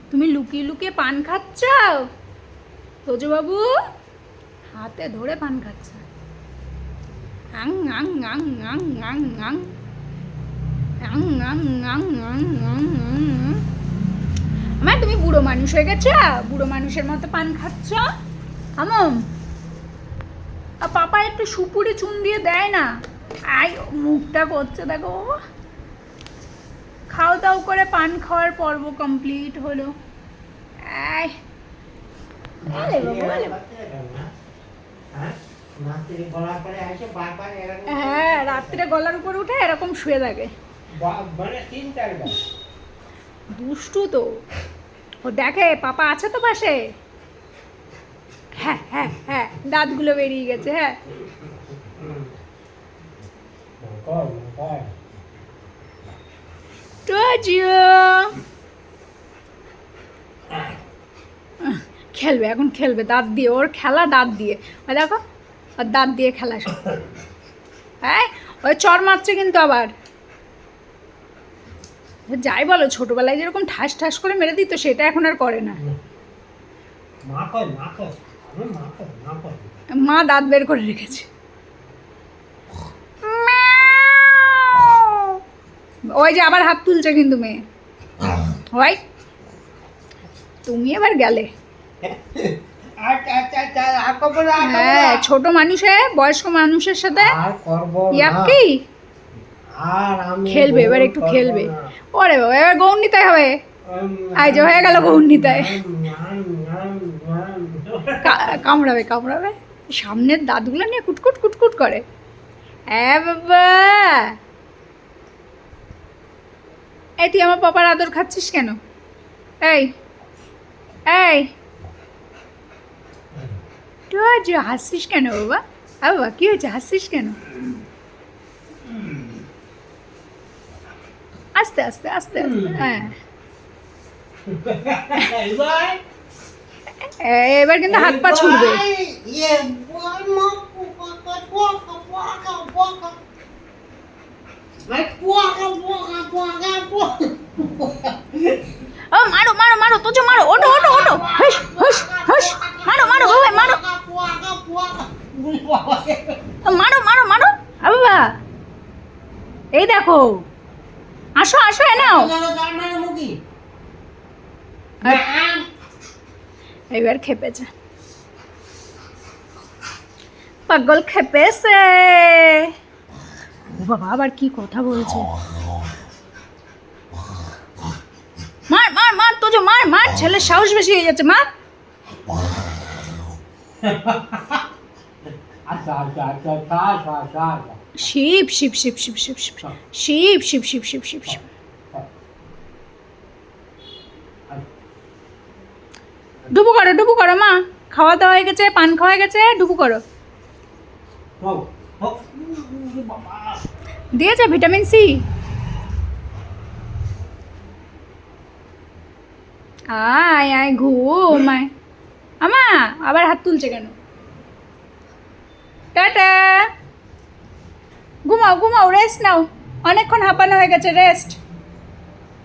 তুমি লুকিয়ে লুকিয়ে পান খাচ্ছ? তোজো বাবু হাতে ধরে পান খাচ্ছে। আং আং আং আং আং আং আং আং আং আং আং আং। আমার তুমি বুড়ো মানুষ হয়ে গেছো, বুড়ো মানুষের মতো পান খাচ্ছ। আমম আর পাপা একটু সুপুরি চুন দিয়ে দেয় না। আই মুখটা করছে দেখো। খাও দাও করে পান খাওয়ার পর্ব কমপ্লিট হলো। আয় হ্যাঁ, রাত্রে গলার উপর উঠে এরকম শুয়ে থাকে। দুষ্টু তো, ও দেখে পাপা আছে তো পাশে। হ্যাঁ হ্যাঁ হ্যাঁ, দাঁতগুলো বেরিয়ে গেছে। হ্যাঁ খেলবে এখন, খেলবে দাঁত দিয়ে। ওর খেলা দাঁত দিয়ে। ওই দেখো ওর দাঁত দিয়ে খেলা সব। হ্যাঁ ওই চর মারছে কিন্তু আবার। যাই বলো, ছোটবেলায় যেরকম ঠাস ঠাস করে মেরে দিত সেটা এখন আর করে না। মা দাঁত বের করে রেখেছে। ওই যে আবার হাত তুলছে কিন্তু মেয়ে। ওই তুমি এবার গেলে। হ্যাঁ, ছোট মানুষে বয়স্ক মানুষের সাথে ইয়াকি খেলবে। এবার একটু খেলবে। ওরে বাবা, এবার গৌরনীতায় হবে। আই যে হয়ে গেল গৌরনীতায়। কামড়াবে কামড়াবে, সামনের দাঁতগুলো নিয়ে কুটকুট কুটকুট করে। হ্যাঁ বাবা, এই তুই আমার পাপার আদর খাচ্ছিস কেন? এই এই তুই হাসছিস কেন বাবা? বাবা কি হয়েছে, হাসছিস কেন? আস্তে আস্তে আস্তে আস্তে। হ্যাঁ এবার কিন্তু হাত পা ছুড়বে। মারো মারো মারো, তোজো মারো, ওটো ওটো ওটো, হস হস হস, মারো মারো বাবা, মারো মারো মারো মারো। বাবা এই দেখো, আসো আসো, এ নাও। এবার খেপেছে, পাগল খেপেছে। বাবা আবার কি কথা বলছে। মার মার মার, তোজো মার মার, ছেলের সাহস বেশি হয়ে যাচ্ছে। মার। শিব শিব শিব শিব শিব শিব শিব শিব শিব শিব শিব শিব। ডুবু করো ডুবু করো মা, খাওয়া দাওয়া হয়ে গেছে, পান খাওয়া হয়ে গেছে, ডুবু করো। দিয়েছে ভিটামিন সি। আয় আয় ঘুম আয়। আমা আবার হাত তুলছে কেন? টাটা, ঘুমাও ঘুমাও, রেস্ট নাও, অনেকক্ষণ হাঁপানো হয়ে গেছে, রেস্ট।